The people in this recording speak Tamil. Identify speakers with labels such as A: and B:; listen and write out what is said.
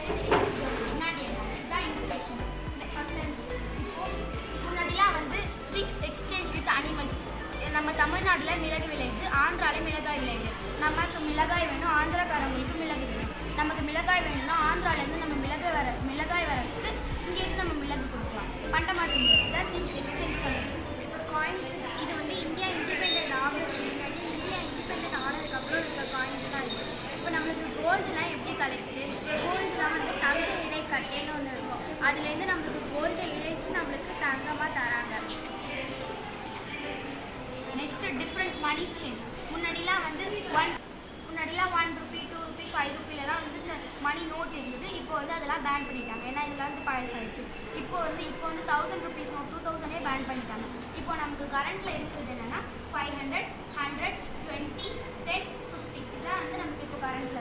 A: முன்னாடி இதுதான் இன்ஃப்ளேஷன். ஃபர்ஸ்ட்ல இப்போ முன்னாடிலாம் வந்து திங்ஸ் எக்ஸ்சேஞ்ச் வித் அனிமல்ஸ். நம்ம தமிழ்நாட்டில் மிளகு விளையுது, ஆந்திராவில் மிளகாய் விளையுது. நமக்கு மிளகாய் வேணும், ஆந்திராக்காரங்களுக்கு மிளகு வேணும். நமக்கு மிளகாய் வேணும்னா ஆந்திராவிலேருந்து நம்ம மிளகாய் வர வச்சுட்டு இங்கேருந்து நம்ம மிளகு கொடுக்கலாம். பண்டமாற்று முறை இதான் திங்ஸ் எக்ஸ்சேஞ்ச் பண்ணுறது.
B: காயின்ஸ் இது வந்து இந்தியா இண்டிபெண்ட் ஆகிறதுக்கு முன்னாடி, இந்தியா இண்டிபெண்ட் ஆனதுக்கப்புறம் இருக்க காயின்ஸ் தான் இருக்குது. இப்போ நம்மளுக்கு கோல்டுலாம் எப்படி கலெக்டு? கோல்டுலாம் வந்து தங்க இடைக்கட்டைன்னு ஒன்று இருக்கும். அதுலேருந்து நம்மளுக்கு கோல்டை இழைச்சி நம்மளுக்கு தங்கமாக தராங்க.
A: Next different money change. முன்னாடிலாம் வந்து $1 ரூபி, $2 $5 வந்து இந்த மணி நோட் இருந்தது. இப்போ வந்து அதெல்லாம் பேன் பண்ணிட்டாங்க. ஏன்னா இதெல்லாம் வந்து பழசாயிடுச்சு. இப்போ வந்து 1000 ரூபீஸ் நோட் 2000 பேன் பண்ணிட்டாங்க. இப்போ நமக்கு கரண்ட்டில் இருக்கிறது என்னென்னா 500, 100, 20, 10, 50 இதுதான் வந்து நமக்கு இப்போ கரண்ட்டில்